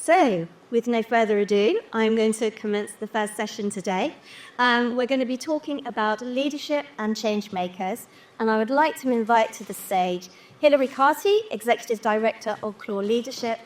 So, with no further ado, I'm going to commence the first session today. We're going to be talking about leadership and change makers, and I would like to invite to the stage Hilary Carty, Executive Director of Clore Leadership,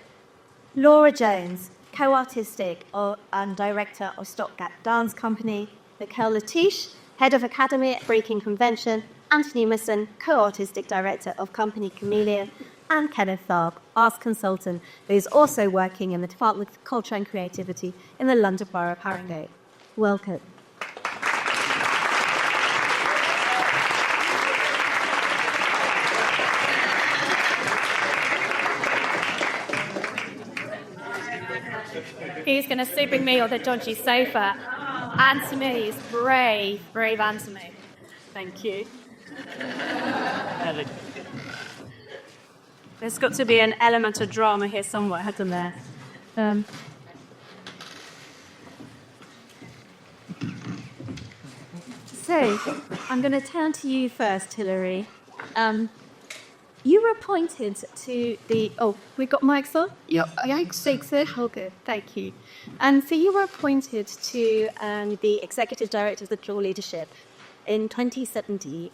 Laura Jones, Co-Artistic and Director of Stopgap Dance Company, Niquelle LaTouche, Head of Academy at Breakin Convention, Anthony Missen, Co-Artistic Director of Company Chameleon, and Kenneth Tharp, Arts Consultant, who is also working in the Department of Culture and Creativity in the London Borough of Haringey. Welcome. Who's going to super me on the dodgy sofa? Anthony is brave Anthony. Thank you. There's got to be an element of drama here somewhere, hasn't there? So, I'm going to turn to you first, Hilary. You were appointed to the... Oh, we got mics on? Yep. Thanks. Oh, good. Thank you. And so you were appointed to the Executive Director of the Clore Leadership in 2017.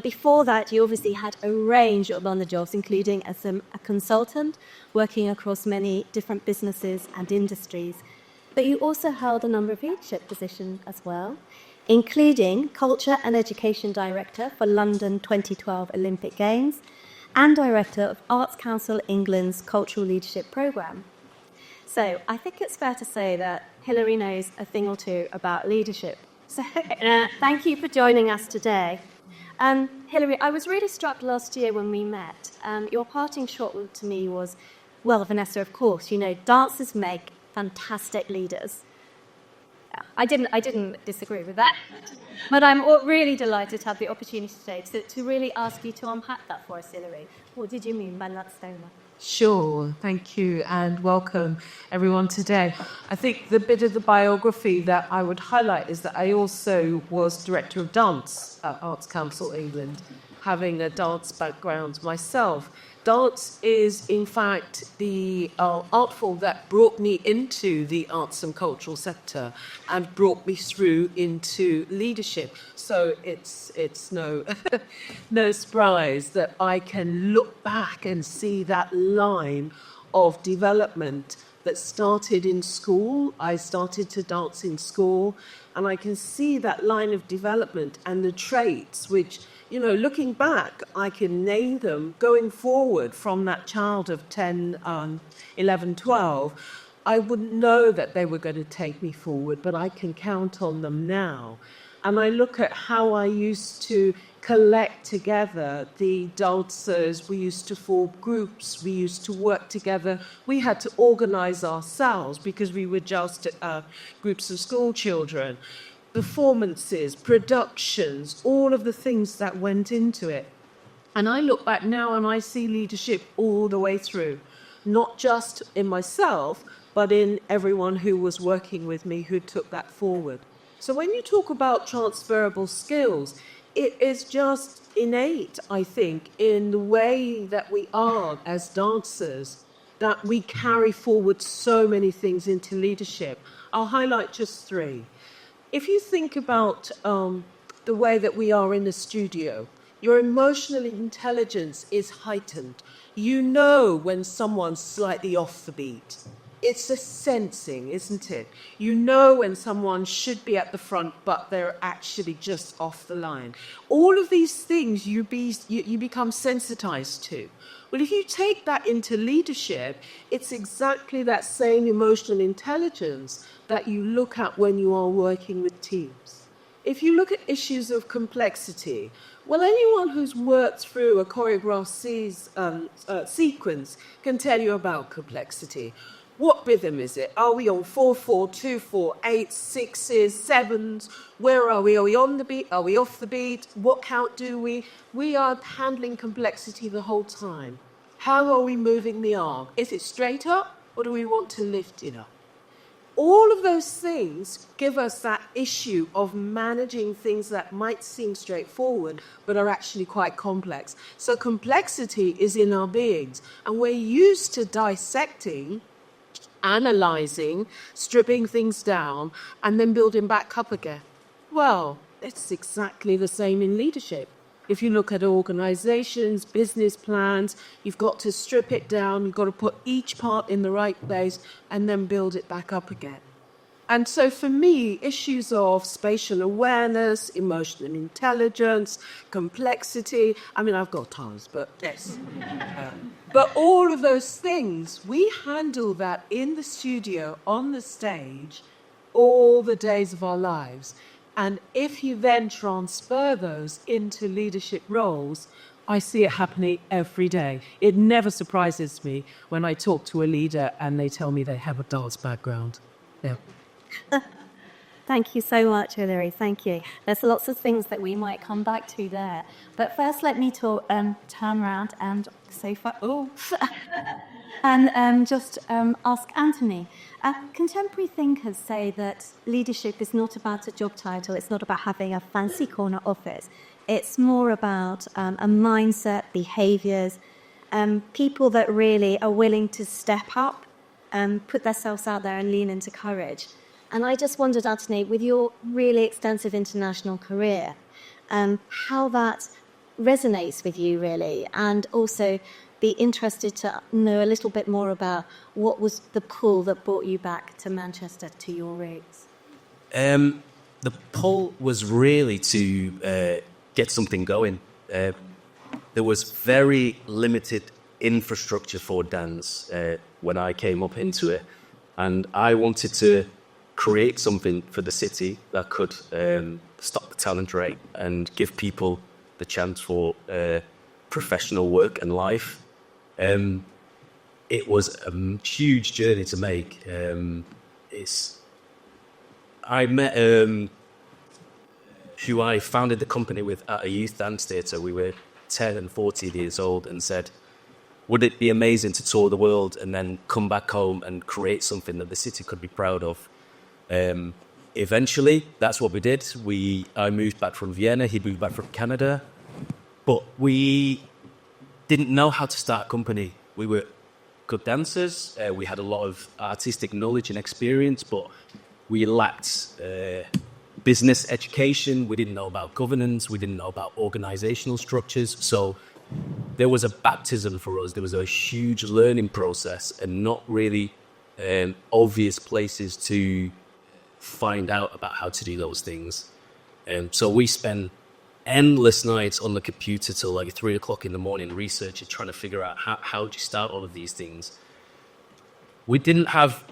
Before that, you obviously had a range of other jobs, including as a consultant, working across many different businesses and industries. But you also held a number of leadership positions as well, including Culture and Education Director for London 2012 Olympic Games and Director of Arts Council England's Cultural Leadership Programme. So I think it's fair to say that Hilary knows a thing or two about leadership. So thank you for joining us today. Hilary, I was really struck last year when we met. Your parting shot to me was, well, Vanessa, of course, you know, dancers make fantastic leaders. I didn't disagree with that, but I'm really delighted to have the opportunity today to really ask you to unpack that for us, Hilary. What did you mean by that statement? Sure, thank you, and welcome everyone today. I think the bit of the biography that I would highlight is that I also was Director of Dance at Arts Council England, having a dance background myself. Dance is, in fact, the art form that brought me into the arts and cultural sector and brought me through into leadership. So it's no no surprise that I can look back and see that line of development that started in school. I started to dance in school, and I can see that line of development and the traits which, you know, looking back, I can name them going forward from that child of 10, 11, 12. I wouldn't know that they were going to take me forward, but I can count on them now. And I look at how I used to collect together the dancers. We used to form groups. We used to work together. We had to organize ourselves because we were just groups of school children. Performances, productions, all of the things that went into it. And I look back now and I see leadership all the way through, not just in myself, but in everyone who was working with me who took that forward. So when you talk about transferable skills, it is just innate, I think, in the way that we are as dancers, that we carry forward so many things into leadership. I'll highlight just three. If you think about the way that we are in the studio, your emotional intelligence is heightened. You know when someone's slightly off the beat. It's a sensing, isn't it? You know when someone should be at the front, but they're actually just off the line. All of these things you become sensitized to. Well, if you take that into leadership, it's exactly that same emotional intelligence that you look at when you are working with teams. If you look at issues of complexity, well, anyone who's worked through a choreographed sequence can tell you about complexity. What rhythm is it? Are we on 4/4, 2/4, 8, 6s, 7s? Where are we? Are we on the beat? Are we off the beat? What count do we? We are handling complexity the whole time. How are we moving the arm? Is it straight up or do we want to lift it up? All of those things give us that issue of managing things that might seem straightforward but are actually quite complex. So complexity is in our beings, and we're used to dissecting analysing, stripping things down, and then building back up again. Well, it's exactly the same in leadership. If you look at organisations, business plans, you've got to strip it down, you've got to put each part in the right place and then build it back up again. And so for me, issues of spatial awareness, emotional intelligence, complexity, I mean, I've got tons, but yes. But all of those things, we handle that in the studio, on the stage, all the days of our lives. And if you then transfer those into leadership roles, I see it happening every day. It never surprises me when I talk to a leader and they tell me they have a dance background. Yeah. Thank you so much, Hilary. Thank you. There's lots of things that we might come back to there. But first, let me turn around and just ask Anthony. Contemporary thinkers say that leadership is not about a job title. It's not about having a fancy corner office. It's more about a mindset, behaviours, people that really are willing to step up and put themselves out there and lean into courage. And I just wondered, Anthony, with your really extensive international career, how that resonates with you, really, and also be interested to know a little bit more about what was the pull that brought you back to Manchester, to your roots. The pull was really to get something going. There was very limited infrastructure for dance when I came up into it, and I wanted to create something for the city that could stop the talent rate and give people the chance for professional work and life. It was a huge journey to make. I met who I founded the company with at a youth dance theatre. We were 10 and 14 years old, and said, would it be amazing to tour the world and then come back home and create something that the city could be proud of? Eventually, that's what we did. I moved back from Vienna, he moved back from Canada, but we didn't know how to start a company. We were good dancers, we had a lot of artistic knowledge and experience, but we lacked business education, we didn't know about governance, we didn't know about organizational structures, so there was a baptism for us. There was a huge learning process and not really obvious places to find out about how to do those things. So we spent endless nights on the computer till like 3 o'clock in the morning researching, trying to figure out how do you start all of these things. We didn't have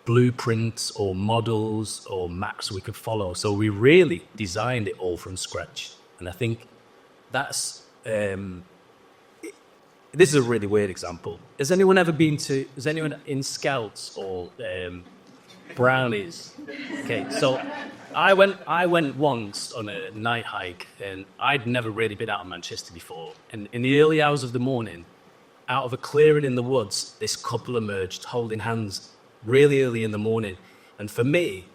blueprints or models or maps we could follow, so we really designed it all from scratch. And I think that's this is a really weird example. Has anyone in Scouts or Brownies? Okay, so I went once on a night hike, and I'd never really been out of Manchester before. And in the early hours of the morning, out of a clearing in the woods, this couple emerged holding hands really early in the morning. And for me,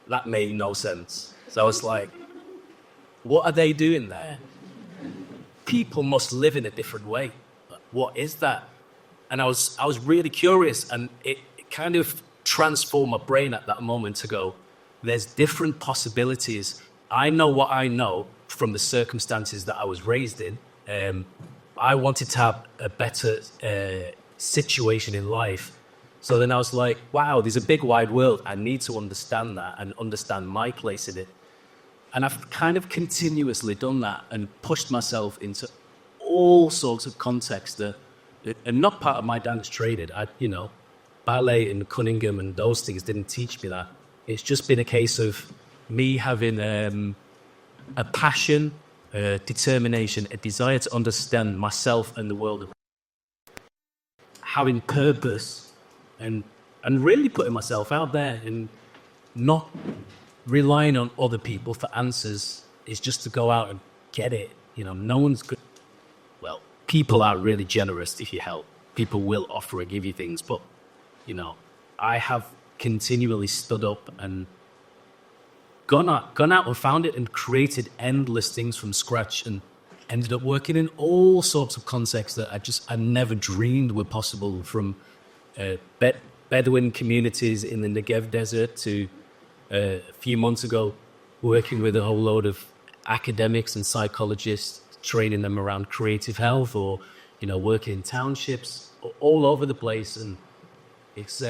that made no sense. So I was like, what are they doing there? People must live in a different way. What is that? And I was really curious, and it kind of transformed my brain at that moment to go, there's different possibilities. I know what I know from the circumstances that I was raised in. I wanted to have a better situation in life. So then I was like, wow, there's a big wide world. I need to understand that and understand my place in it. And I've kind of continuously done that and pushed myself into all sorts of contexts that are not part of my dance training. Ballet in Cunningham and those things didn't teach me that. It's just been a case of me having a passion, a determination, a desire to understand myself and the world, having purpose, and really putting myself out there and not relying on other people for answers. Is just to go out and get it. No one's good. Well, people are really generous if you help. People will offer and give you things, but I have continually stood up and gone out and found it and created endless things from scratch, and ended up working in all sorts of contexts that I never dreamed were possible, from Bedouin communities in the Negev desert to a few months ago working with a whole load of academics and psychologists, training them around creative health, or working in townships all over the place. And it's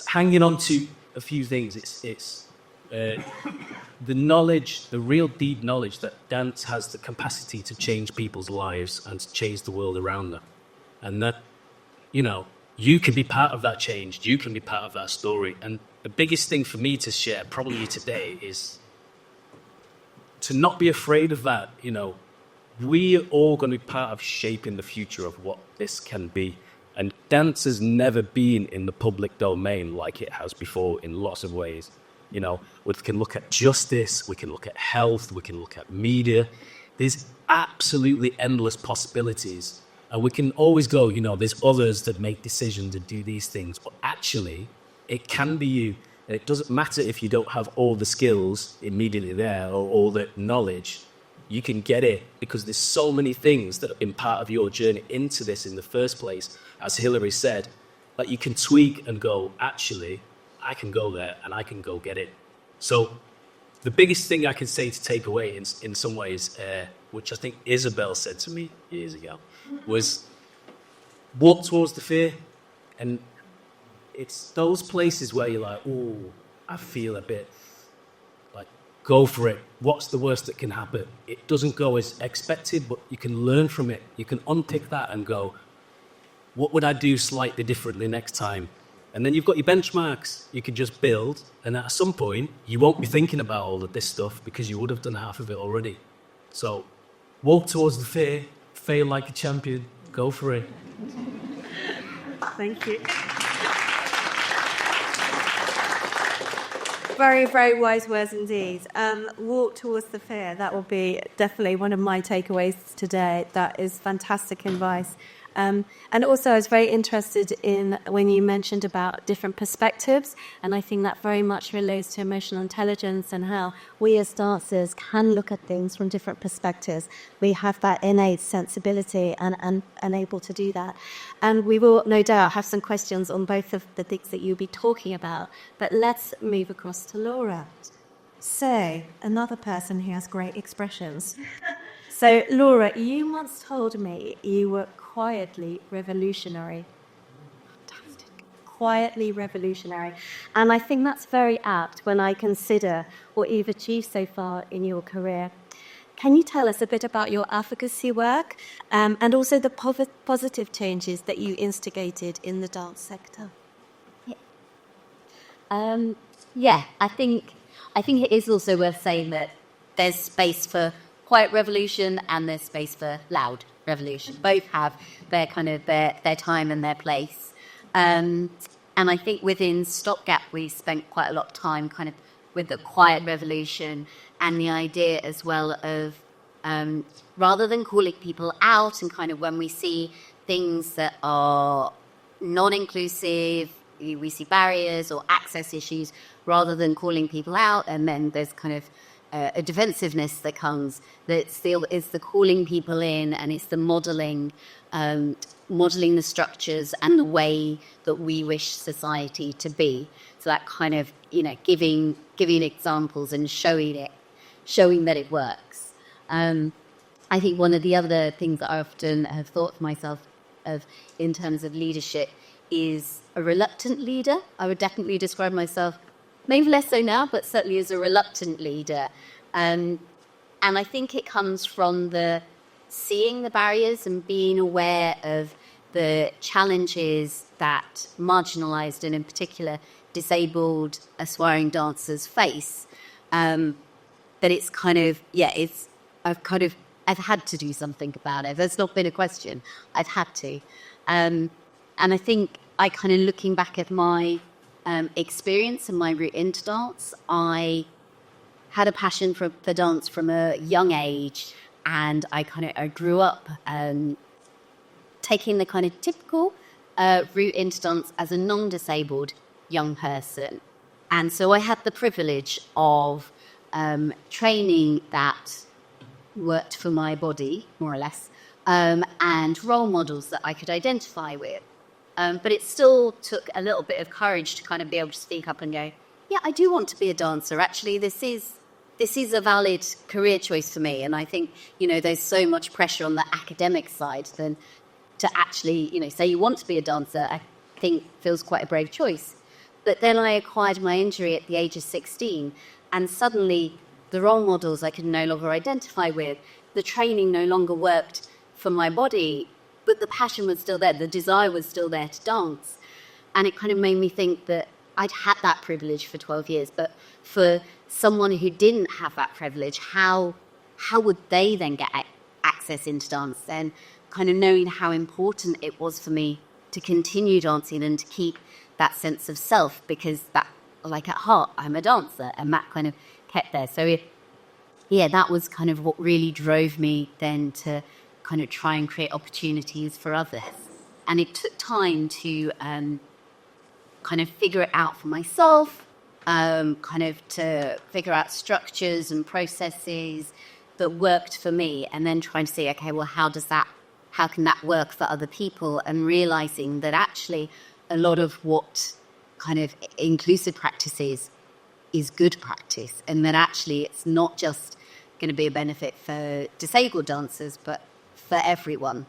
hanging on to a few things. It's the knowledge, the real deep knowledge that dance has the capacity to change people's lives and to change the world around them. And that, you can be part of that change. You can be part of that story. And the biggest thing for me to share probably today is to not be afraid of that. We are all going to be part of shaping the future of what this can be. And dance has never been in the public domain like it has before in lots of ways. We can look at justice, we can look at health, we can look at media. There's absolutely endless possibilities. And we can always go, there's others that make decisions and do these things. But actually, it can be you. And it doesn't matter if you don't have all the skills immediately there or all the knowledge. You can get it because there's so many things that have been part of your journey into this in the first place. As Hilary said, that you can tweak and go, actually, I can go there and I can go get it. So the biggest thing I can say to take away in some ways, which I think Isabel said to me years ago, was walk towards the fear. And it's those places where you're like, oh, I feel a bit like, go for it. What's the worst that can happen? It doesn't go as expected, but you can learn from it. You can unpick that and go, what would I do slightly differently next time? And then you've got your benchmarks. You can just build. And at some point, you won't be thinking about all of this stuff because you would have done half of it already. So walk towards the fear, fail like a champion, go for it. Thank you. Very, very wise words indeed. Walk towards the fear. That will be definitely one of my takeaways today. That is fantastic advice. And also, I was very interested in when you mentioned about different perspectives, and I think that very much relates to emotional intelligence and how we as dancers can look at things from different perspectives. We have that innate sensibility and able to do that. And we will, no doubt, have some questions on both of the things that you'll be talking about. But let's move across to Laura. So, another person who has great expressions. So, Laura, you once told me you were quietly revolutionary. Fantastic. Quietly revolutionary. And I think that's very apt when I consider what you've achieved so far in your career. Can you tell us a bit about your advocacy work and also the positive changes that you instigated in the dance sector? Yeah, I think it is also worth saying that there's space for quiet revolution and there's space for loud revolution. Both have their kind of their time and their place. And I think within Stopgap we spent quite a lot of time kind of with the quiet revolution and the idea as well of rather than calling people out and kind of when we see things that are non-inclusive, we see barriers or access issues, rather than calling people out and then there's kind of a defensiveness that comes, that still is the calling people in and it's the modelling the structures and the way that we wish society to be. So that kind of, giving examples and showing that it works. I think one of the other things that I often have thought for myself of in terms of leadership is a reluctant leader. I would definitely describe myself, maybe less so now, but certainly as a reluctant leader. And I think it comes from the seeing the barriers and being aware of the challenges that marginalised and in particular disabled aspiring dancers face. That it's kind of, I've had to do something about it. There's not been a question. I've had to. And I think I kind of looking back at my experience and my route into dance, I had a passion for dance from a young age, and I grew up taking the kind of typical route into dance as a non-disabled young person. And so I had the privilege of training that worked for my body, more or less, and role models that I could identify with. But it still took a little bit of courage to kind of be able to speak up and go, yeah, I do want to be a dancer. Actually, this is a valid career choice for me. And I think, there's so much pressure on the academic side then to actually, say you want to be a dancer, I think feels quite a brave choice. But then I acquired my injury at the age of 16, and suddenly the role models I could no longer identify with, the training no longer worked for my body, but the passion was still there, the desire was still there to dance. And it kind of made me think that I'd had that privilege for 12 years, but for someone who didn't have that privilege, how would they then get access into dance? And kind of knowing how important it was for me to continue dancing and to keep that sense of self, because that, like, at heart, I'm a dancer, and that kind of kept there. So that was kind of what really drove me then to kind of try and create opportunities for others. And it took time to kind of figure it out for myself, kind of to figure out structures and processes that worked for me, and then trying to see, okay, well, how can that work for other people? And realizing that actually a lot of what kind of inclusive practice is good practice, and that actually it's not just going to be a benefit for disabled dancers, but for everyone.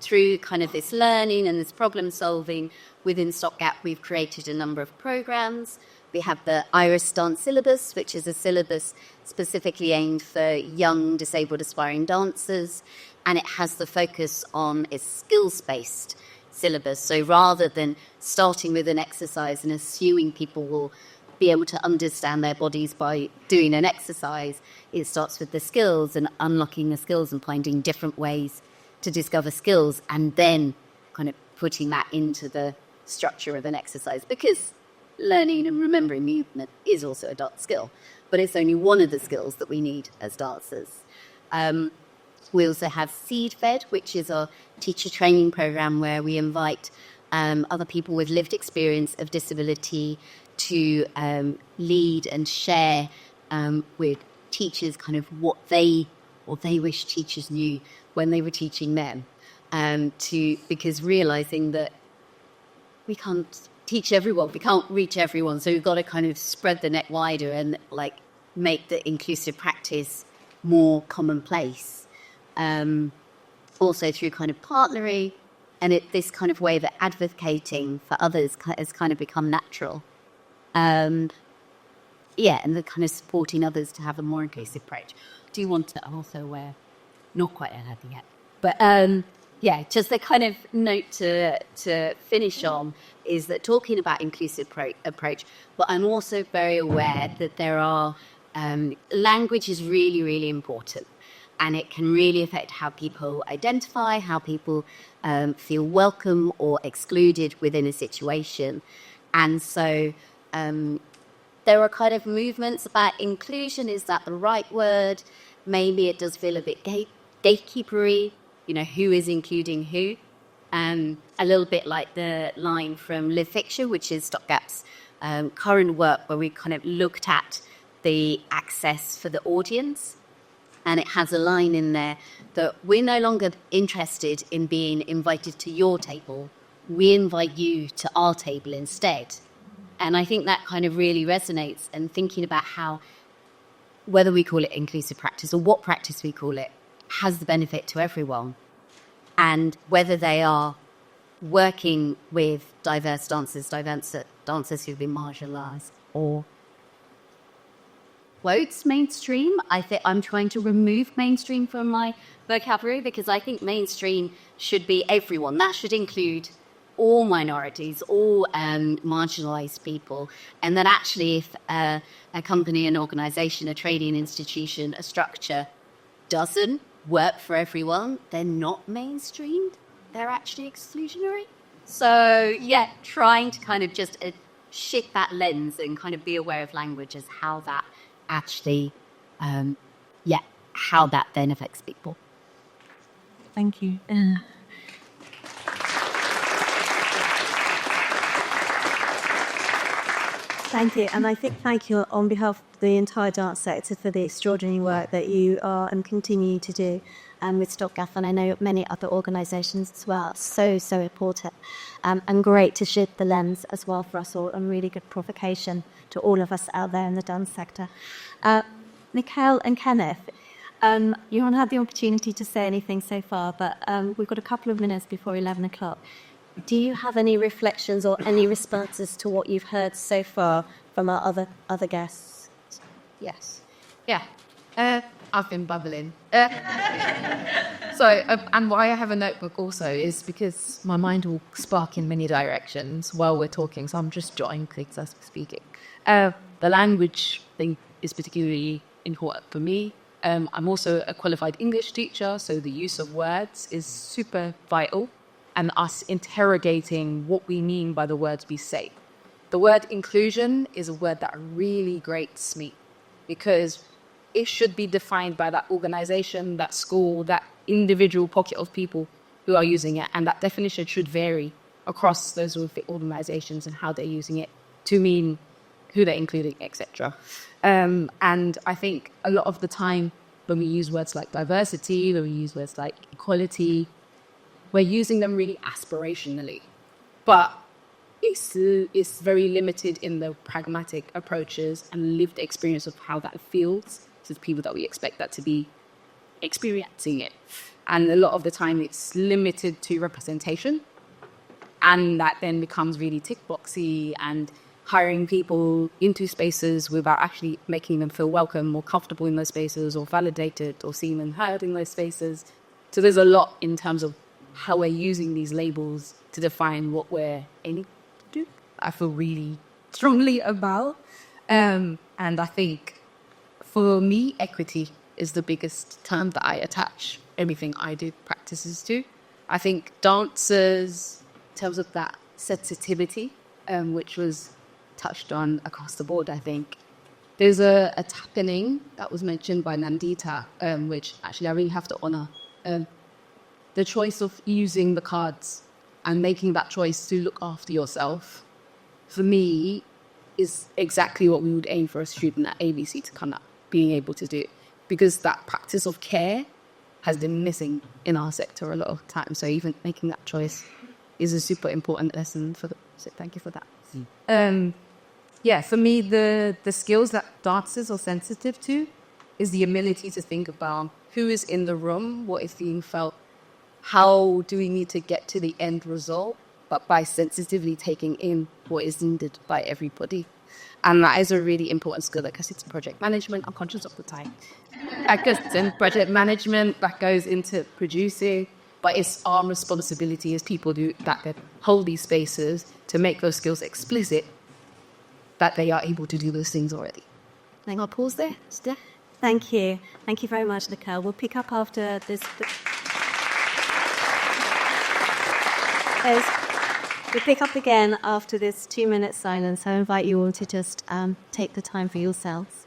Through kind of this learning and this problem solving within Stopgap, we've created a number of programs. We have the Iris Dance Syllabus, which is a syllabus specifically aimed for young disabled aspiring dancers, and it has the focus on a skills-based syllabus. So rather than starting with an exercise and assuming people will be able to understand their bodies by doing an exercise, it starts with the skills and unlocking the skills and finding different ways to discover skills, and then kind of putting that into the structure of an exercise, because learning and remembering movement is also a dance skill, but it's only one of the skills that we need as dancers. We also have Seedfed, which is our teacher training program where we invite other people with lived experience of disability to lead and share with teachers kind of what they wish teachers knew when they were teaching them, because realizing that we can't teach everyone, we can't reach everyone, so we've got to kind of spread the net wider and like make the inclusive practice more commonplace. Also through kind of partnering, and this kind of way that advocating for others has kind of become natural. And the kind of supporting others to have a more inclusive approach. Do you want to also wear? Not quite anything yet. But just the kind of note to finish on is that talking about inclusive approach, but I'm also very aware that there are, language is really, really important. And it can really affect how people identify, how people feel welcome or excluded within a situation. And so there are kind of movements about inclusion. Is that the right word? Maybe it does feel a bit gatekeepery, who is including who. A little bit like the line from Live Fixture, which is Stopgap's current work, where we kind of looked at the access for the audience. And it has a line in there that we're no longer interested in being invited to your table. We invite you to our table instead. And I think that kind of really resonates, and thinking about how, whether we call it inclusive practice or what practice we call it, has the benefit to everyone. And whether they are working with diverse dancers who've been marginalised, or quotes mainstream. I think I'm trying to remove mainstream from my vocabulary, because I think mainstream should be everyone. That should include all minorities, all marginalised people. And that actually if a company, an organisation, a training institution, a structure doesn't work for everyone, they're not mainstreamed. They're actually exclusionary. So, trying to kind of just shift that lens and kind of be aware of language as how that actually, how that then affects people. Thank you. Thank you. And I think thank you on behalf of the entire dance sector for the extraordinary work that you are and continue to do with Stopgap, and I know many other organisations as well. So important. And great to shed the lens as well for us all, and really good provocation to all of us out there in the dance sector. Niquelle and Kenneth, you haven't had the opportunity to say anything so far, but we've got a couple of minutes before 11 o'clock. Do you have any reflections or any responses to what you've heard so far from our other guests? Yes. Yeah. I've been bubbling. And why I have a notebook also is because my mind will spark in many directions while we're talking, so I'm just jotting things as we're speaking. The language thing is particularly important for me. I'm also a qualified English teacher, so the use of words is super vital, and us interrogating what we mean by the words we say. The word inclusion is a word that really grates me, because it should be defined by that organization, that school, that individual pocket of people who are using it, and that definition should vary across those organizations and how they're using it to mean who they're including, etc. And I think a lot of the time when we use words like diversity, when we use words like equality, we're using them really aspirationally. But it's very limited in the pragmatic approaches and lived experience of how that feels to the people that we expect that to be experiencing it. And a lot of the time it's limited to representation, and that then becomes really tick boxy and hiring people into spaces without actually making them feel welcome or comfortable in those spaces or validated or seen and heard in those spaces. So there's a lot in terms of how we're using these labels to define what we're aiming to do. I feel really strongly about. And I think for me, equity is the biggest term that I attach everything I do practices to. I think dancers, in terms of that sensitivity, which was touched on across the board, I think there's a happening that was mentioned by Nandita, which actually I really have to honour. The choice of using the cards and making that choice to look after yourself, for me, is exactly what we would aim for a student at ABC to come up being able to do. Because that practice of care has been missing in our sector a lot of times. So even making that choice is a super important lesson for so thank you for that. For me, the skills that dancers are sensitive to is the ability to think about who is in the room, what is being felt, how do we need to get to the end result, but by sensitively taking in what is needed by everybody. And that is a really important skill because it's project management. I'm conscious of the time. Because in project management, that goes into producing, but it's our responsibility as people that hold these spaces to make those skills explicit, that they are able to do those things already. Then I'll pause there. Thank you. Thank you very much, Niquelle. We'll pick up after this. We'll pick up again after this 2-minute silence. I invite you all to just take the time for yourselves.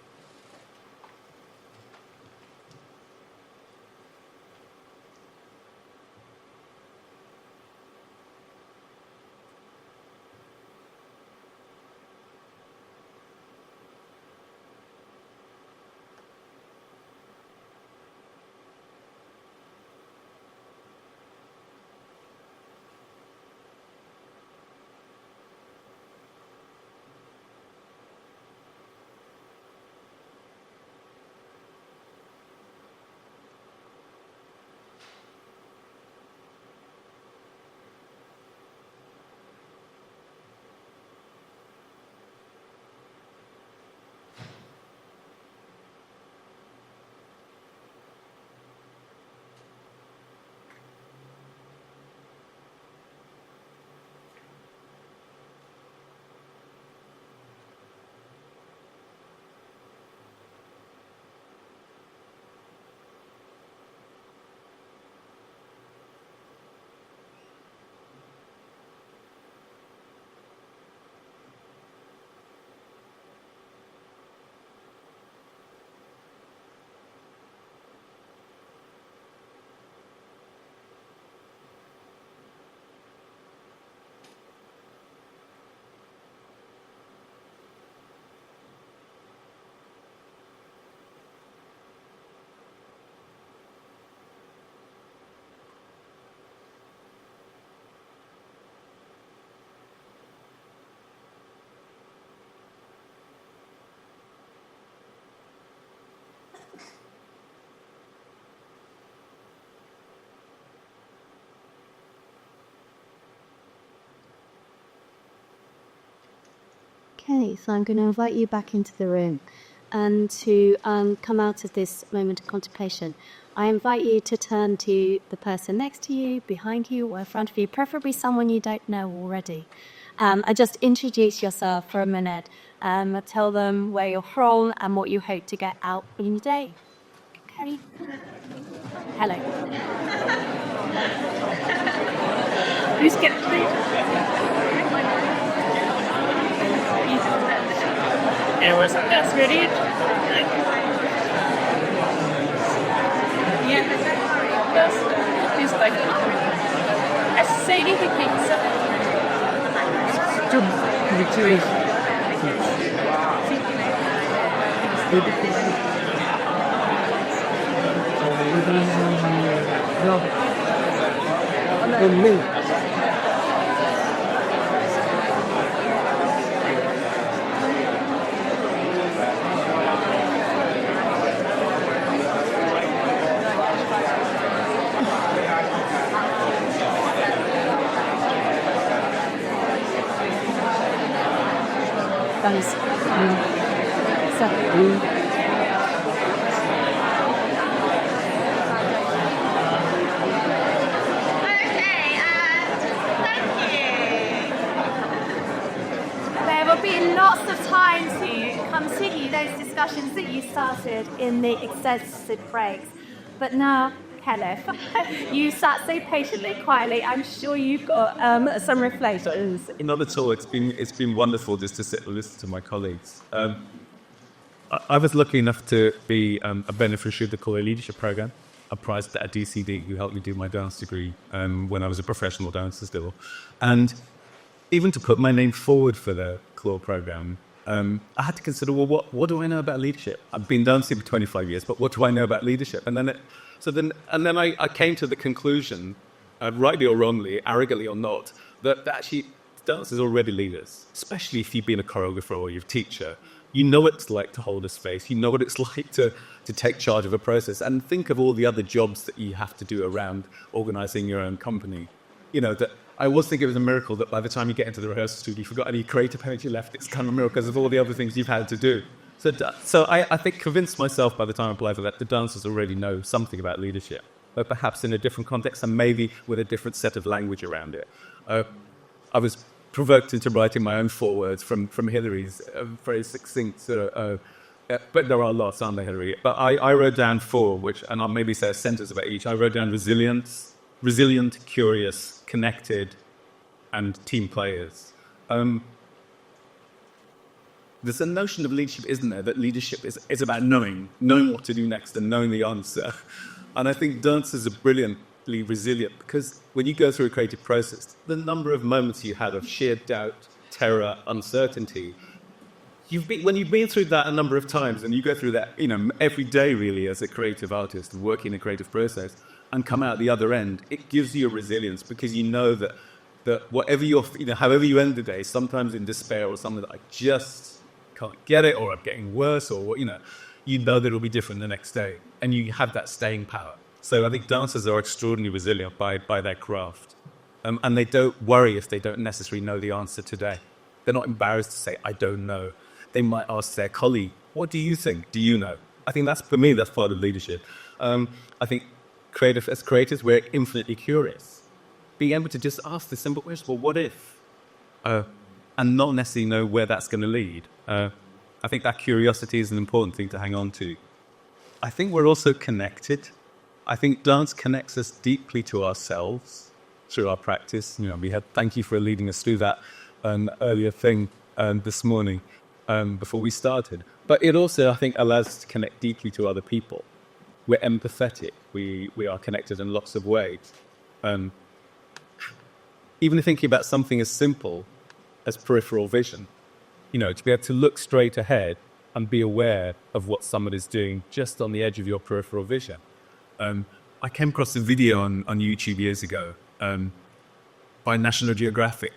Okay, so I'm going to invite you back into the room and to come out of this moment of contemplation. I invite you to turn to the person next to you, behind you, or in front of you, preferably someone you don't know already. And just introduce yourself for a minute. Tell them where you're from and what you hope to get out in your day. Okay. Hello. Who's getting that's really it. Yeah, that's it's like a sadie There will be lots of time to continue those discussions that you started in the extensive breaks. But now, Kenneth, you sat so patiently, quietly. I'm sure you've got some reflections. Not at all. It's been wonderful just to sit and listen to my colleagues. I was lucky enough to be a beneficiary of the Clore Leadership program. I prized that at DCD, who helped me do my dance degree when I was a professional dancer still. And even to put my name forward for the Clore program, I had to consider, well, what do I know about leadership? I've been dancing for 25 years, but what do I know about leadership? And then I came to the conclusion, rightly or wrongly, arrogantly or not, that actually dancers are already leaders, especially if you've been a choreographer or you're a teacher. You know what it's like to hold a space. You know what it's like to take charge of a process. And think of all the other jobs that you have to do around organising your own company. You know, that I always think it was a miracle that by the time you get into the rehearsal studio, you forgot any creative energy left. It's kind of a miracle because of all the other things you've had to do. So I think convinced myself by the time I applied for that, the dancers already know something about leadership, but perhaps in a different context and maybe with a different set of language around it. I was provoked into writing my own forewords from Hilary's very succinct but there are lots, aren't there, Hilary? But I wrote down four, and I'll maybe say a sentence about each. I wrote down resilient, curious, connected, and team players. There's a notion of leadership, isn't there, that leadership is about knowing what to do next and knowing the answer. And I think dancers are brilliantly resilient because when you go through a creative process, the number of moments you had of sheer doubt, terror, uncertainty, when you've been through that a number of times and you go through that, every day really as a creative artist, working in a creative process and come out the other end, it gives you a resilience because you know that whatever however you end the day, sometimes in despair or something that I just can't get it or I'm getting worse or, you know that it'll be different the next day and you have that staying power. So I think dancers are extraordinarily resilient by their craft. And they don't worry if they don't necessarily know the answer today. They're not embarrassed to say, I don't know. They might ask their colleague, what do you think? Do you know? I think for me, that's part of leadership. I think as creators, we're infinitely curious. Being able to just ask the simple question, well, what if? And not necessarily know where that's going to lead. I think that curiosity is an important thing to hang on to. I think we're also connected. I think dance connects us deeply to ourselves through our practice. Thank you for leading us through that earlier thing this morning before we started. But it also, I think, allows us to connect deeply to other people. We're empathetic. We are connected in lots of ways. Even thinking about something as simple as peripheral vision, to be able to look straight ahead and be aware of what somebody's doing just on the edge of your peripheral vision. I came across a video on YouTube years ago by National Geographic,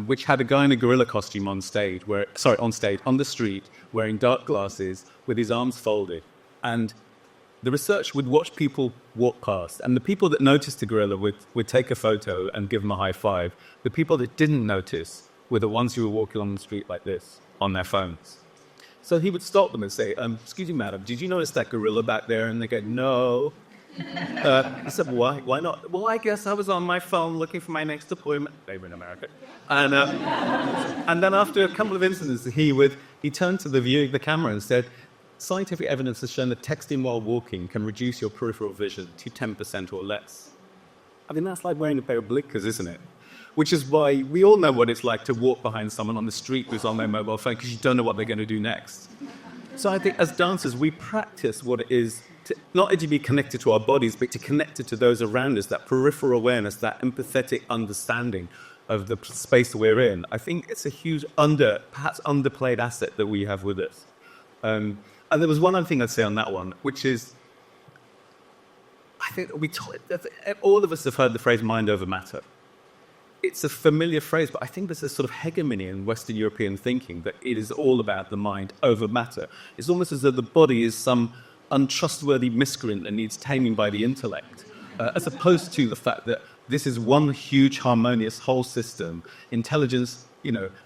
which had a guy in a gorilla costume on the street, wearing dark glasses with his arms folded. And the research would watch people walk past, and the people that noticed the gorilla would take a photo and give him a high five. The people that didn't notice were the ones who were walking on the street like this, on their phones. So he would stop them and say, excuse me, madam, did you notice that gorilla back there? And they go, no. I said, why? Why not? Well, I guess I was on my phone looking for my next appointment. They were in America. And then after a couple of incidents, he turned to the camera and said, scientific evidence has shown that texting while walking can reduce your peripheral vision to 10% or less. I mean, that's like wearing a pair of blinkers, isn't it? Which is why we all know what it's like to walk behind someone on the street who's on their mobile phone because you don't know what they're going to do next. So I think as dancers, we practice what it is to not only be connected to our bodies, but to connect it to those around us, that peripheral awareness, that empathetic understanding of the space we're in. I think it's a huge, perhaps underplayed asset that we have with us. And there was one other thing I'd say on that one, which is, I think all of us have heard the phrase mind over matter. It's a familiar phrase, but I think there's a sort of hegemony in Western European thinking that it is all about the mind over matter. It's almost as though the body is some untrustworthy miscreant that needs taming by the intellect, as opposed to the fact that this is one huge harmonious whole system. Intelligence,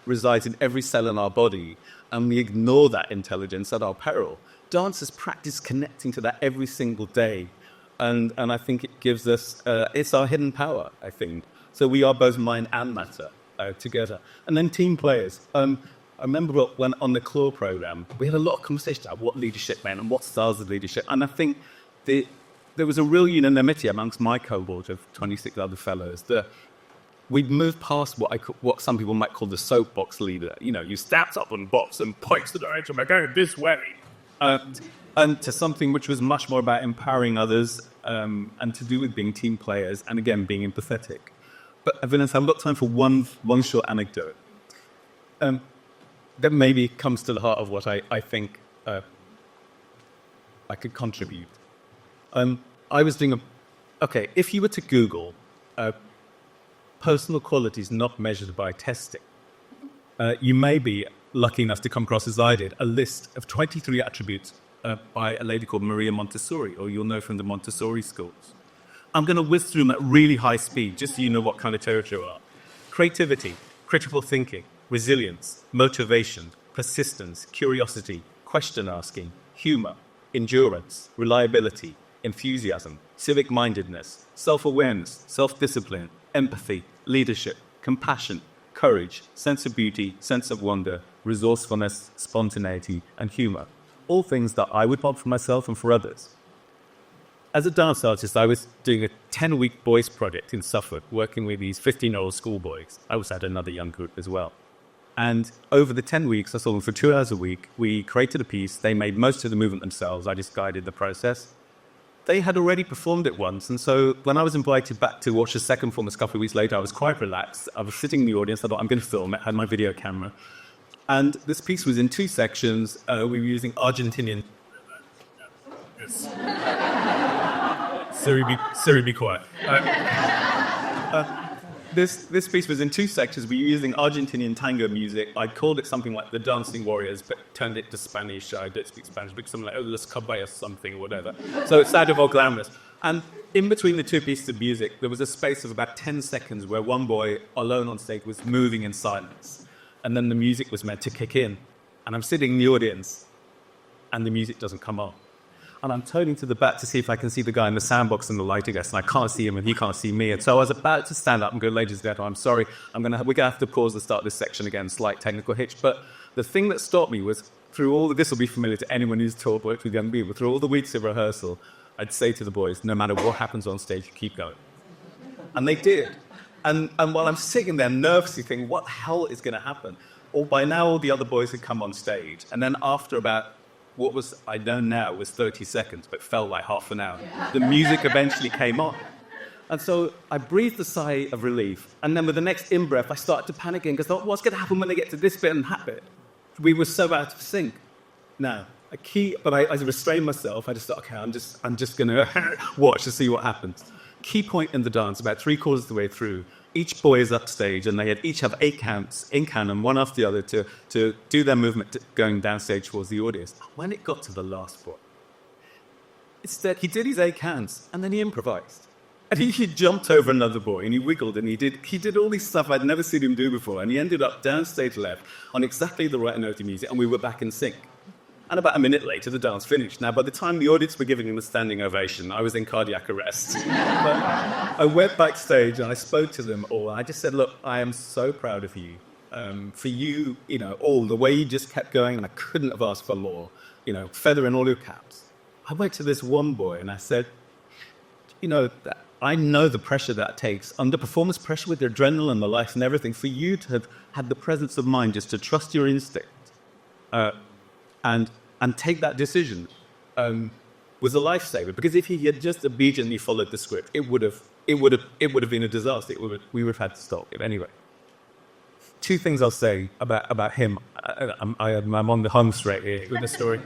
resides in every cell in our body, and we ignore that intelligence at our peril. Dancers practice connecting to that every single day, and I think it gives us, it's our hidden power, I think. So we are both mind and matter together. And then team players. I remember when on the Clore program, we had a lot of conversations about what leadership meant and what styles of leadership. And I think there was a real unanimity amongst my cohort of 26 other fellows that we'd moved past what some people might call the soapbox leader. You stand up on box and points the direction, we're going this way. And to something which was much more about empowering others and to do with being team players and, again, being empathetic. But, Vanessa, I've got time for one short anecdote that maybe comes to the heart of what I think I could contribute. I was doing if you were to Google personal qualities not measured by testing, you may be lucky enough to come across, as I did, a list of 23 attributes by a lady called Maria Montessori, or you'll know from the Montessori schools. I'm going to whiz through them at really high speed, just so you know what kind of territory we are. Creativity, critical thinking, resilience, motivation, persistence, curiosity, question asking, humor, endurance, reliability, enthusiasm, civic-mindedness, self-awareness, self-discipline, empathy, leadership, compassion, courage, sense of beauty, sense of wonder, resourcefulness, spontaneity, and humor. All things that I would want for myself and for others. As a dance artist, I was doing a 10-week boys project in Suffolk, working with these 15-year-old schoolboys. I also had another young group as well. And over the 10 weeks, I saw them for 2 hours a week. We created a piece. They made most of the movement themselves. I just guided the process. They had already performed it once. And so when I was invited back to watch the second performance a couple of weeks later, I was quite relaxed. I was sitting in the audience. I thought, I'm going to film it. I had my video camera. And this piece was in 2 sections. We were using Argentinian... Siri, be quiet. This piece was in 2 sections. We were using Argentinian tango music. I called it something like the Dancing Warriors, but turned it to Spanish. I don't speak Spanish, but something like Las Caballas something or whatever. So it sounded more glamorous. And in between the 2 pieces of music, there was a space of about 10 seconds where one boy, alone on stage, was moving in silence. And then the music was meant to kick in. And I'm sitting in the audience, and the music doesn't come on. And I'm turning to the back to see if I can see the guy in the sandbox and the lighting guest, and I can't see him and he can't see me. And so I was about to stand up and go, ladies and gentlemen, I'm sorry, we're going to have to pause the start of this section again, slight technical hitch. But the thing that stopped me was, this will be familiar to anyone who's worked with young people, through all the weeks of rehearsal, I'd say to the boys, no matter what happens on stage, you keep going. And they did. And while I'm sitting there nervously thinking, what the hell is going to happen? By now, all the other boys had come on stage. And then after about what I know now was 30 seconds, but felt like half an hour, the music eventually came on. And so I breathed a sigh of relief. And then with the next in-breath, I started to panic again, because I thought, what's going to happen when they get to this bit and that bit? We were so out of sync. Now, but I restrained myself. I just thought, okay, I'm just going to watch to see what happens. Key point in the dance, about 3/4 of the way through, each boy is upstage, and they each have 8 counts in canon, one after the other, to do their movement going downstage towards the audience. When it got to the last boy, he did his 8 counts, and then he improvised. And he jumped over another boy and he wiggled and he did all this stuff I'd never seen him do before. And he ended up downstage left on exactly the right note of music, and we were back in sync. And about a minute later, the dance finished. Now, by the time the audience were giving him a standing ovation, I was in cardiac arrest. But I went backstage and I spoke to them all. I just said, look, I am so proud of you. For you, all the way you just kept going, and I couldn't have asked for more, feather in all your caps. I went to this one boy and I said, I know the pressure that takes, under performance pressure with the adrenaline and the life and everything, for you to have had the presence of mind just to trust your instinct and take that decision was a lifesaver. Because if he had just obediently followed the script, it would have been a disaster. We would have had to stop it anyway. Two things I'll say about him. I'm on the home straight here with the story.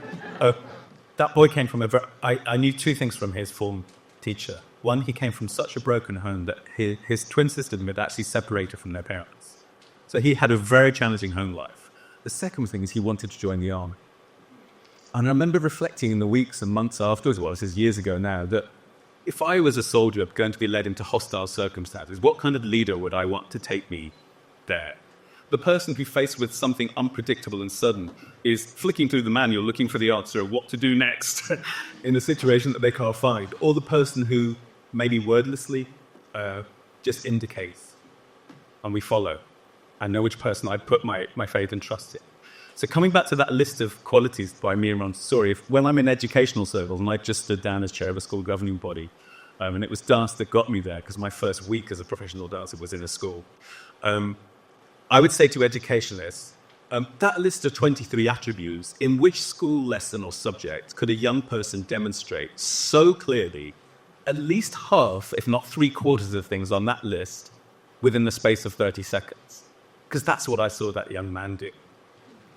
That boy came from I knew two things from his form teacher. One, he came from such a broken home that his twin sisters had actually separated from their parents. So he had a very challenging home life. The second thing is he wanted to join the army. And I remember reflecting in the weeks and months afterwards, this is years ago now, that if I was a soldier going to be led into hostile circumstances, what kind of leader would I want to take me there? The person who, faced with something unpredictable and sudden, is flicking through the manual looking for the answer of what to do next in a situation that they can't find. Or the person who, maybe wordlessly, just indicates, and we follow. I know which person I'd put my faith and trust in. So coming back to that list of qualities by Mia Montessori, when I'm in educational circles, and I just stood down as chair of a school governing body, and it was dance that got me there, because my first week as a professional dancer was in a school, I would say to educationalists, that list of 23 attributes, in which school lesson or subject could a young person demonstrate so clearly at least half, if not 3/4 of things on that list within the space of 30 seconds? Because that's what I saw that young man do.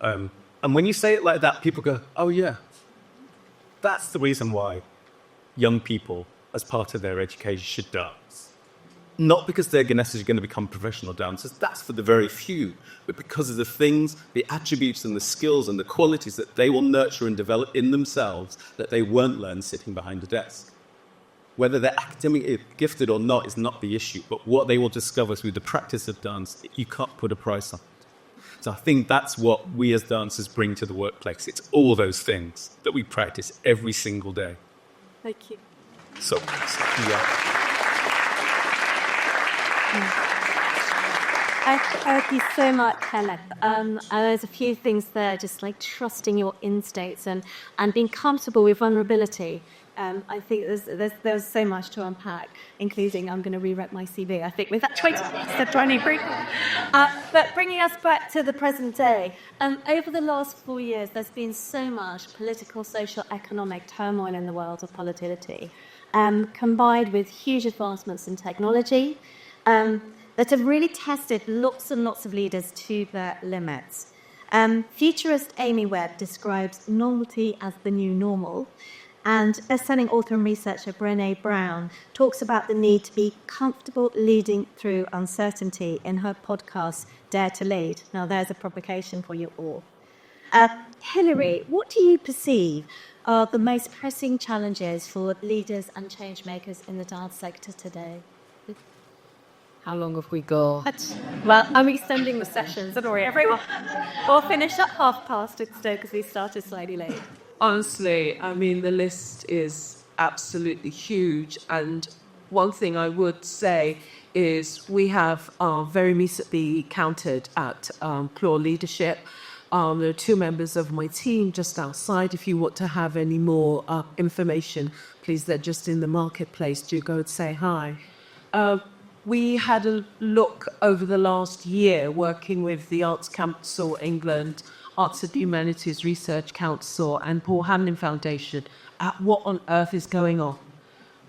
And when you say it like that, people go, oh yeah. That's the reason why young people, as part of their education, should dance. Not because they're necessarily going to become professional dancers, that's for the very few, but because of the things, the attributes and the skills and the qualities that they will nurture and develop in themselves that they won't learn sitting behind a desk. Whether they're academically gifted or not is not the issue, but what they will discover through the practice of dance, you can't put a price on it. So I think that's what we as dancers bring to the workplace. It's all those things that we practice every single day. Thank you. So yeah. Thank you so much, Kenneth. There's a few things there, just like trusting your instincts and being comfortable with vulnerability. I think there's so much to unpack, including I'm going to rewrite my CV, I think, with that 20 step training break. But bringing us back to the present day, over the last 4 years, there's been so much political, social, economic turmoil in the world of volatility, combined with huge advancements in technology that have really tested lots and lots of leaders to their limits. Futurist Amy Webb describes novelty as the new normal. And best-selling author and researcher Brené Brown talks about the need to be comfortable leading through uncertainty in her podcast, Dare to Lead. Now, there's a provocation for you all. Hilary, what do you perceive are the most pressing challenges for leaders and change makers in the dance sector today? How long have we got? Well, I'm extending the sessions. Don't worry, everyone. We'll finish at past instead because we started slightly late. Honestly, I mean, the list is absolutely huge. And one thing I would say is we have very recently counted at Clore Leadership. There are 2 members of my team just outside. If you want to have any more information, please, they're just in the marketplace. Do go and say hi. We had a look over the last year working with the Arts Council England, Arts and Humanities Research Council and Paul Hamlin Foundation at what on earth is going on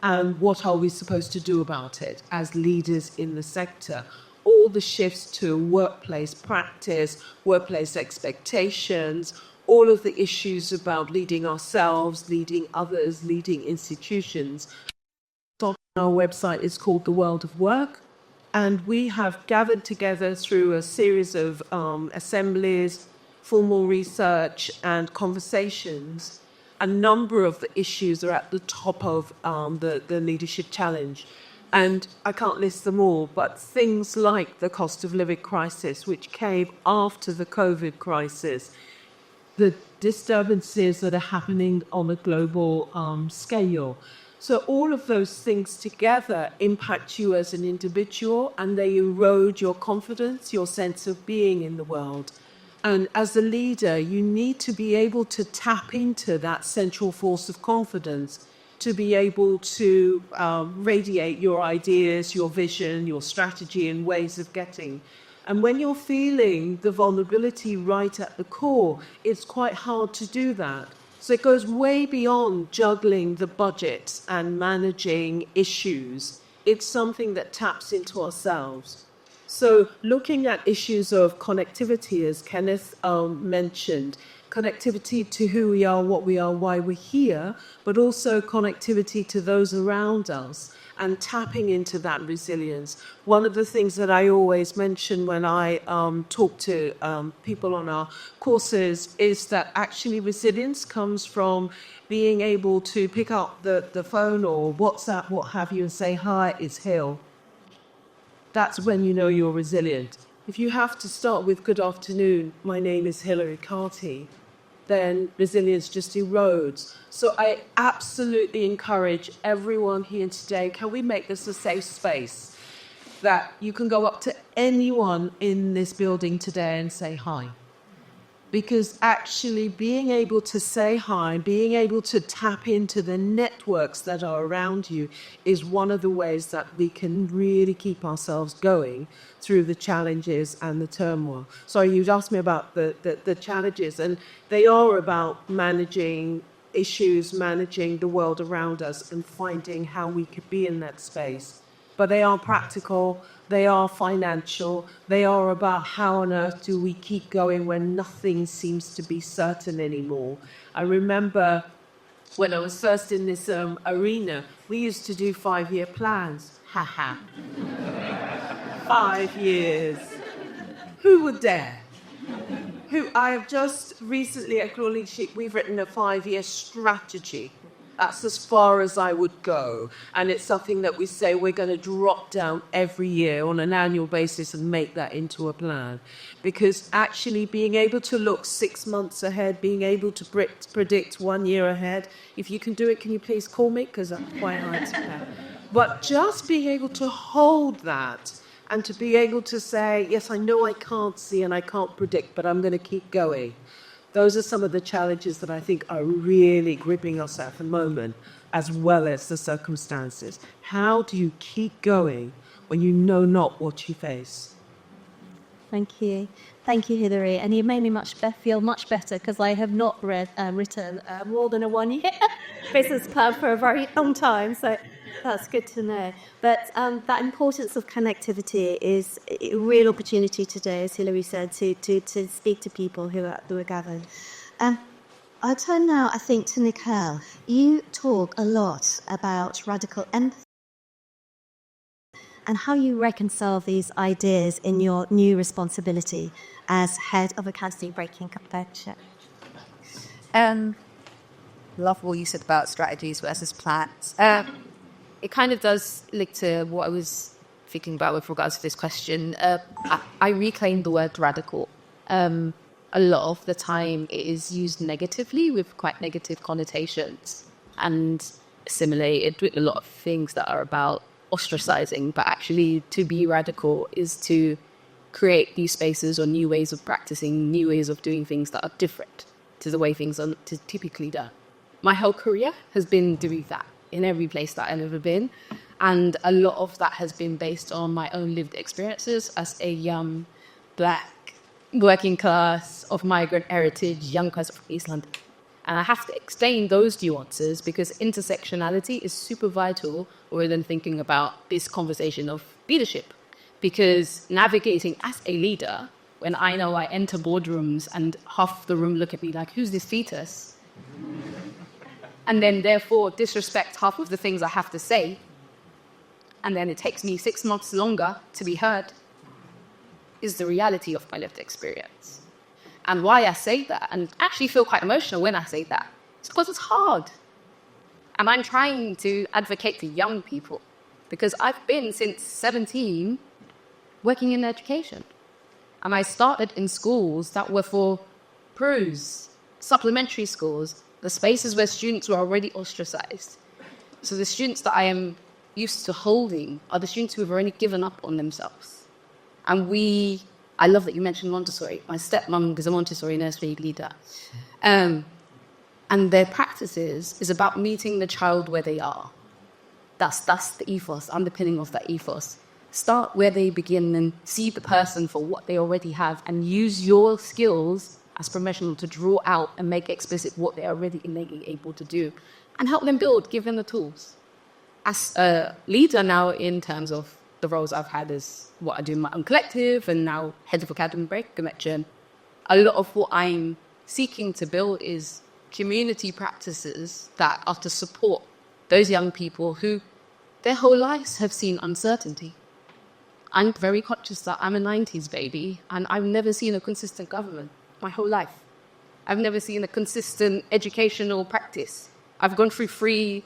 and what are we supposed to do about it as leaders in the sector. All the shifts to workplace practice, workplace expectations, all of the issues about leading ourselves, leading others, leading institutions. On our website is called The World of Work, and we have gathered together through a series of assemblies, formal research and conversations. A number of the issues are at the top of the leadership challenge. And I can't list them all, but things like the cost of living crisis, which came after the COVID crisis, the disturbances that are happening on a global scale. So all of those things together impact you as an individual, and they erode your confidence, your sense of being in the world. And as a leader, you need to be able to tap into that central force of confidence to be able to radiate your ideas, your vision, your strategy and ways of getting. And when you're feeling the vulnerability right at the core, it's quite hard to do that. So it goes way beyond juggling the budget and managing issues. It's something that taps into ourselves. So looking at issues of connectivity, as Kenneth mentioned, connectivity to who we are, what we are, why we're here, but also connectivity to those around us and tapping into that resilience. One of the things that I always mention when I talk to people on our courses is that actually resilience comes from being able to pick up the phone or WhatsApp, what have you, and say, hi, it's Hill. That's when you know you're resilient. If you have to start with good afternoon, my name is Hilary Carty, then resilience just erodes. So I absolutely encourage everyone here today, can we make this a safe space that you can go up to anyone in this building today and say hi? Because actually being able to say hi, being able to tap into the networks that are around you is one of the ways that we can really keep ourselves going through the challenges and the turmoil. Sorry, you'd asked me about the challenges, and they are about managing issues, managing the world around us and finding how we could be in that space. But they are practical, they are financial, they are about how on earth do we keep going when nothing seems to be certain anymore. I remember when I was first in this arena, we used to do 5-year plans. Ha ha. 5 years. Who would dare? I have just recently at Clore Leadership, we've written a 5-year strategy. That's as far as I would go. And it's something that we say we're going to drop down every year on an annual basis and make that into a plan. Because actually being able to look 6 months ahead, being able to predict 1 year ahead, if you can do it, can you please call me? Because I'm quite hard to plan. But just being able to hold that and to be able to say, yes, I know I can't see and I can't predict, but I'm going to keep going. Those are some of the challenges that I think are really gripping us at the moment, as well as the circumstances. How do you keep going when you know not what you face? Thank you. Thank you, Hilary. And you made me feel much better because I have not written more than a 1 year business plan for a very long time. So that's good to know. But that importance of connectivity is a real opportunity today, as Hilary said, to speak to people who are gathered. I'll turn now, I think, to Niquelle. You talk a lot about radical empathy and how you reconcile these ideas in your new responsibility as head of a counselling Breakin convention. Love what you said about strategies versus plans. It kind of does link to what I was thinking about with regards to this question. I reclaim the word radical. A lot of the time it is used negatively with quite negative connotations and assimilated with a lot of things that are about ostracizing, but actually to be radical is to create new spaces or new ways of practicing, new ways of doing things that are different to the way things are typically done. My whole career has been doing that in every place that I've ever been, and a lot of that has been based on my own lived experiences as a young black working class of migrant heritage young person from East London. And I have to explain those nuances because intersectionality is super vital when thinking about this conversation of leadership. Because navigating as a leader, when I know I enter boardrooms and half the room look at me like, who's this fetus? And then therefore disrespect half of the things I have to say, and then it takes me 6 months longer to be heard, is the reality of my lived experience. And why I say that, and actually feel quite emotional when I say that, is because it's hard. And I'm trying to advocate to young people because I've been since 17 working in education. And I started in schools that were for pros, supplementary schools, the spaces where students were already ostracized. So the students that I am used to holding are the students who have already given up on themselves. And I love that you mentioned Montessori. My stepmom is a Montessori nursery leader. And their practices is about meeting the child where they are. That's the ethos, underpinning of that ethos. Start where they begin and see the person for what they already have and use your skills as professional to draw out and make explicit what they're already innately able to do and help them build, give them the tools. As a leader now in terms of the roles I've had as what I do in my own collective and now head of Academy Breakin, a lot of what I'm seeking to build is community practices that are to support those young people who their whole lives have seen uncertainty. I'm very conscious that I'm a 90s baby and I've never seen a consistent government my whole life. I've never seen a consistent educational practice. I've gone through 3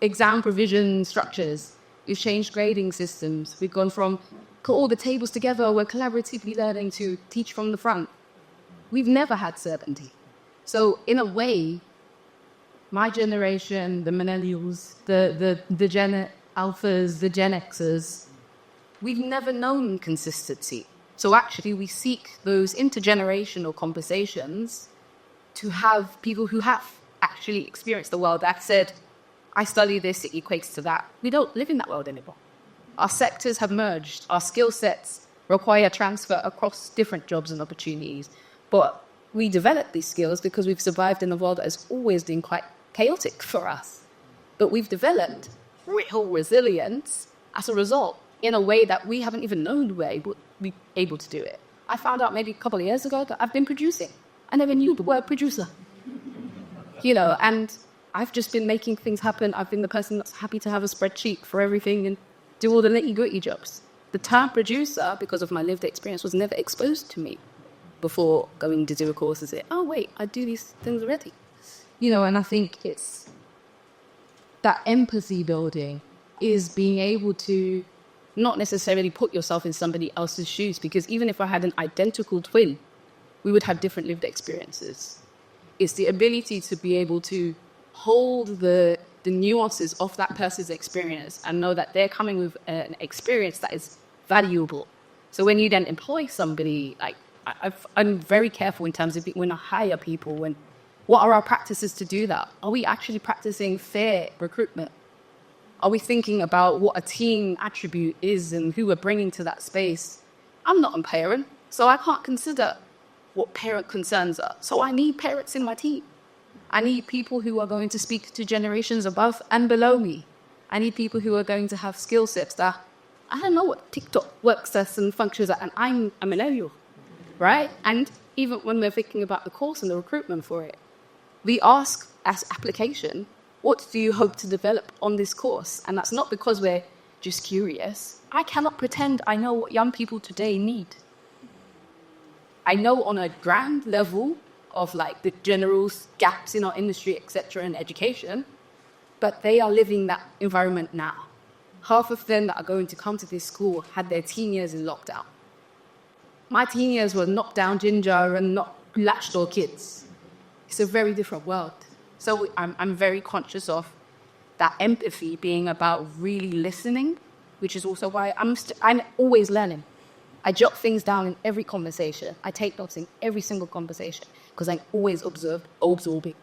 exam provision structures. We've changed grading systems. We've gone from put all the tables together, we're collaboratively learning to teach from the front. We've never had certainty. So in a way, my generation, the millennials, the Gen Alphas, the Gen Xers, we've never known consistency. So actually we seek those intergenerational conversations to have people who have actually experienced the world that said, I study this, it equates to that. We don't live in that world anymore. Our sectors have merged. Our skill sets require transfer across different jobs and opportunities. But we develop these skills because we've survived in a world that has always been quite chaotic for us. But we've developed real resilience as a result in a way that we haven't even known we're able to do it. I found out maybe a couple of years ago that I've been producing. I never knew the word producer. And I've just been making things happen. I've been the person that's happy to have a spreadsheet for everything and do all the nitty-gritty jobs. The term producer, because of my lived experience, was never exposed to me before going to do a course and say, oh, wait, I do these things already. And I think it's that empathy building is being able to not necessarily put yourself in somebody else's shoes, because even if I had an identical twin, we would have different lived experiences. It's the ability to be able to hold the nuances of that person's experience and know that they're coming with an experience that is valuable. So when you then employ somebody, I'm very careful in terms of when I hire people, what are our practices to do that? Are we actually practicing fair recruitment? Are we thinking about what a team attribute is and who we're bringing to that space? I'm not a parent, so I can't consider what parent concerns are. So I need parents in my team. I need people who are going to speak to generations above and below me. I need people who are going to have skill sets that, I don't know what TikTok works as and functions at, and I'm a millennial, right? And even when we're thinking about the course and the recruitment for it, we ask as application, what do you hope to develop on this course? And that's not because we're just curious. I cannot pretend I know what young people today need. I know on a grand level of the general gaps in our industry, etc., and education, but they are living that environment now. Half of them that are going to come to this school had their teen years in lockdown. My teen years were knocked down ginger and not latched door kids. It's a very different world. So I'm very conscious of that empathy being about really listening, which is also why I'm always learning. I jot things down in every conversation. I take notes in every single conversation because I'm always absorbing.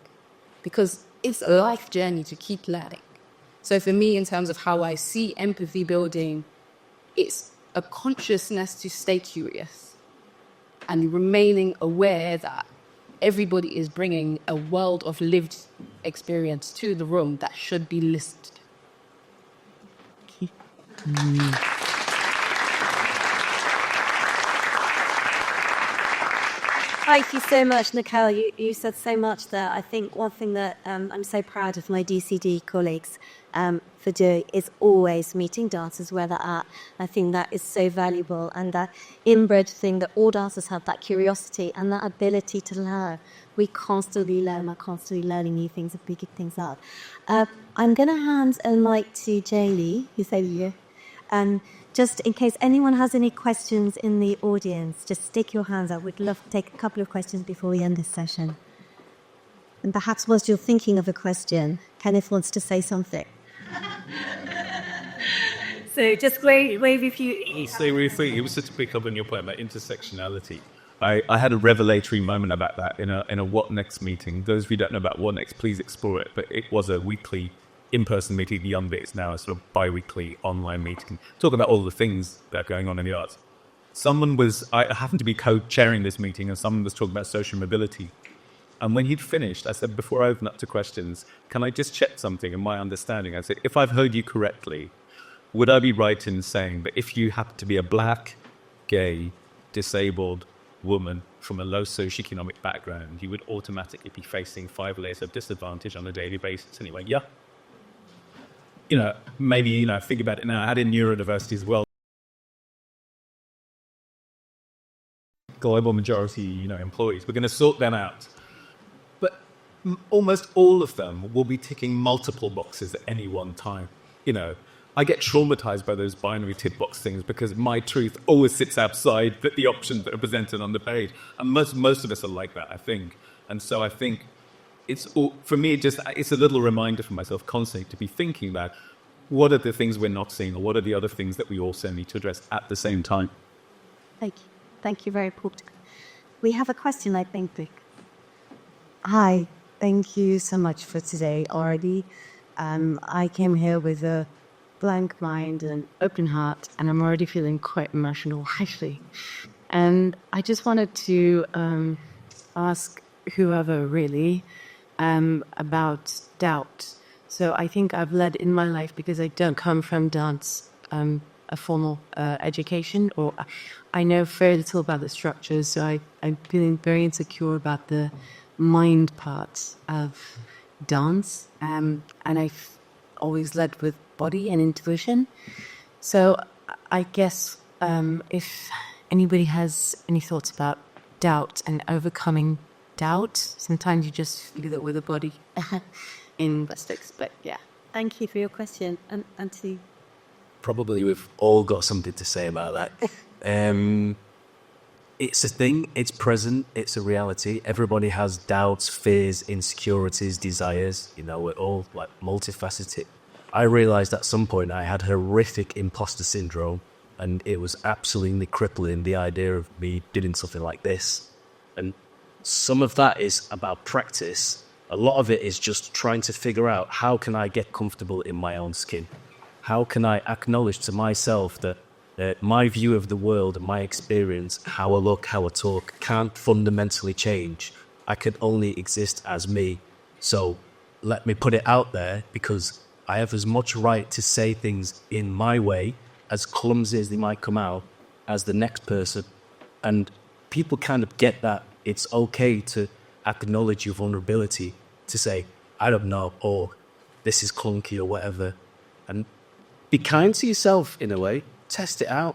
Because it's a life journey to keep learning. So for me, in terms of how I see empathy building, it's a consciousness to stay curious and remaining aware that everybody is bringing a world of lived experience to the room that should be listened to. Thank you so much, Niquelle. You said so much there. I think one thing that I'm so proud of my DCD colleagues for doing is always meeting dancers where they're at. I think that is so valuable, and that inbred thing that all dancers have, that curiosity and that ability to learn. We constantly learn. We're constantly learning new things and picking things up. I'm going to hand a mic to Jaylee, who's over here. And just in case anyone has any questions in the audience, just stick your hands up. We'd love to take a couple of questions before we end this session. And perhaps whilst you're thinking of a question, Kenneth wants to say something. So just wave if you... I'll say really quickly, it was just to pick up on your point about intersectionality. I had a revelatory moment about that in a What Next meeting. Those of you who don't know about What Next, please explore it. But it was a weekly in-person meeting. The young bit is now a sort of bi-weekly online meeting. Talk about all the things that are going on in the arts. I happened to be co-chairing this meeting, and someone was talking about social mobility. And when he'd finished, I said, before I open up to questions, can I just check something in my understanding? I said, if I've heard you correctly, would I be right in saying that if you happen to be a black, gay, disabled woman from a low socioeconomic background, you would automatically be facing 5 layers of disadvantage on a daily basis? And he went, yeah. Maybe, think about it now. Add in neurodiversity as well. Global majority, employees. We're going to sort them out. But almost all of them will be ticking multiple boxes at any one time. I get traumatized by those binary tick box things because my truth always sits outside the options that are presented on the page. And most of us are like that, I think. And so I think for me, it's a little reminder for myself constantly to be thinking about what are the things we're not seeing, or what are the other things that we also need to address at the same time. Thank you. Thank you, very important. We have a question, I think, Vic. Hi, thank you so much for today already. I came here with a blank mind and open heart, and I'm already feeling quite emotional, actually. And I just wanted to ask whoever really about doubt. So I think I've led in my life, because I don't come from dance, a formal education, or I know very little about the structures, so I'm feeling very insecure about the mind part of dance, and I've always led with body and intuition. So I guess if anybody has any thoughts about doubt and overcoming doubt, sometimes you just feel it with the body in plastics, but yeah. Thank you for your question. And Anthony? Probably we've all got something to say about that. It's a thing, it's present, it's a reality. Everybody has doubts, fears, insecurities, desires. We're all like multifaceted. I realized at some point I had horrific imposter syndrome, and it was absolutely crippling, the idea of me doing something like this. And some of that is about practice. A lot of it is just trying to figure out, how can I get comfortable in my own skin? How can I acknowledge to myself that my view of the world and my experience, how I look, how I talk, can't fundamentally change. I can only exist as me. So let me put it out there, because I have as much right to say things in my way, as clumsy as they might come out, as the next person. And people kind of get that it's okay to acknowledge your vulnerability, to say, I don't know, or this is clunky or whatever. And be kind to yourself in a way. Test it out.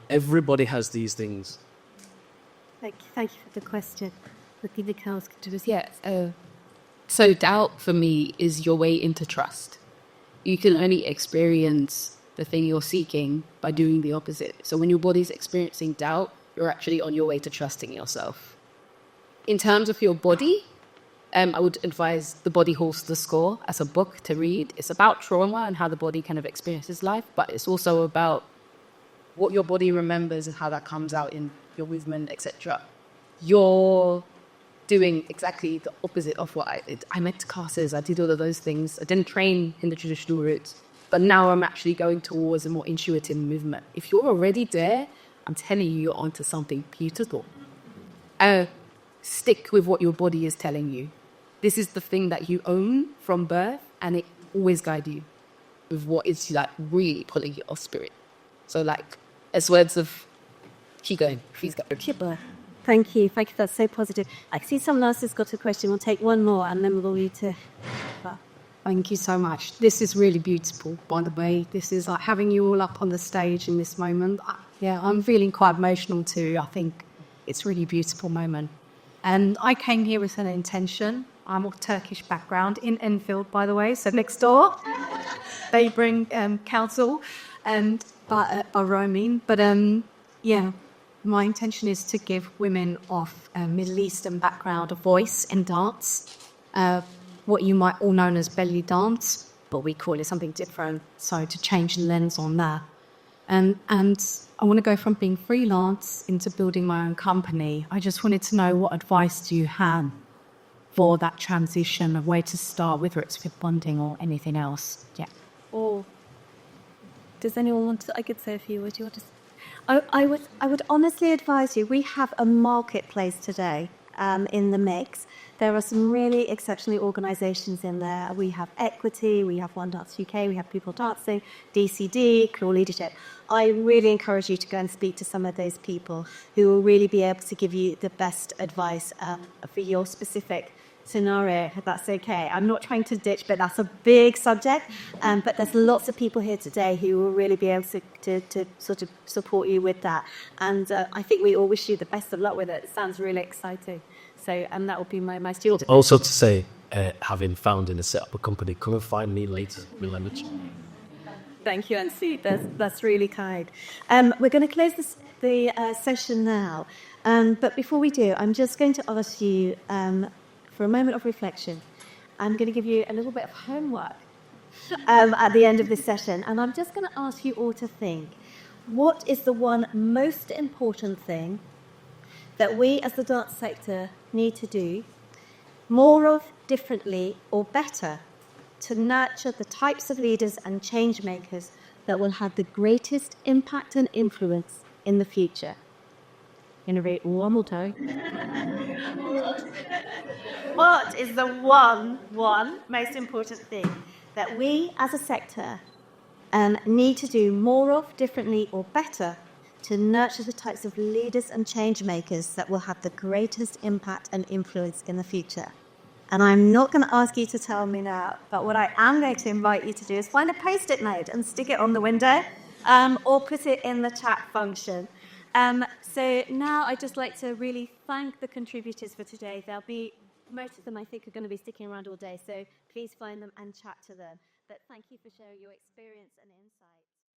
Everybody has these things. Thank you for the question. So doubt for me is your way into trust. You can only experience the thing you're seeking by doing the opposite. So when your body's experiencing doubt, you're actually on your way to trusting yourself. In terms of your body, I would advise The Body Holds the Score as a book to read. It's about trauma and how the body kind of experiences life, but it's also about what your body remembers and how that comes out in your movement, etc. You're doing exactly the opposite of what I did. I went to classes, I did all of those things. I didn't train in the traditional routes, but now I'm actually going towards a more intuitive movement. If you're already there, I'm telling you, you're onto something beautiful. Stick with what your body is telling you. This is the thing that you own from birth, and it always guides you with what is like really pulling your spirit. So like, as words of keep going, please go. Thank you. Thank you. That's so positive. I see someone else has got a question. We'll take one more and then we'll read to... Thank you so much. This is really beautiful, by the way. This is like having you all up on the stage in this moment. Yeah, I'm feeling quite emotional too. I think it's a really beautiful moment. And I came here with an intention. I'm of Turkish background, in Enfield, by the way, so next door. They bring council and Borough, I mean. But yeah, my intention is to give women of Middle Eastern background a voice in dance. What you might all know as belly dance, but we call it something different. So to change the lens on that. And I want to go from being freelance into building my own company. I just wanted to know, what advice do you have for that transition, of where to start, whether it's with bonding or anything else? Yeah. Or does anyone want to? I could say a few words. You want to? I would honestly advise you. We have a marketplace today in the mix. There are some really exceptional organisations in there. We have Equity, we have One Dance UK, we have People Dancing, DCD, Clore Leadership. I really encourage you to go and speak to some of those people who will really be able to give you the best advice for your specific scenario, if that's okay. I'm not trying to ditch, but that's a big subject. But there's lots of people here today who will really be able to sort of support you with that. And I think we all wish you the best of luck with it. It sounds really exciting. So, and that will be my student. Also to say, having founded and set up a company, come and find me later. Thank you, Ansi. That's really kind. We're going to close the session now. But before we do, I'm just going to ask you for a moment of reflection. I'm going to give you a little bit of homework at the end of this session. And I'm just going to ask you all to think, what is the one most important thing that we as the dance sector need to do more of, differently, or better to nurture the types of leaders and change makers that will have the greatest impact and influence in the future? Innovate one more time. What is the one most important thing that we as a sector need to do more of, differently, or better to nurture the types of leaders and change makers that will have the greatest impact and influence in the future? And I'm not going to ask you to tell me now, but what I am going to invite you to do is find a Post-it note and stick it on the window, or put it in the chat function. So now I'd just like to really thank the contributors for today. Most of them I think are going to be sticking around all day, so please find them and chat to them. But thank you for sharing your experience and insight.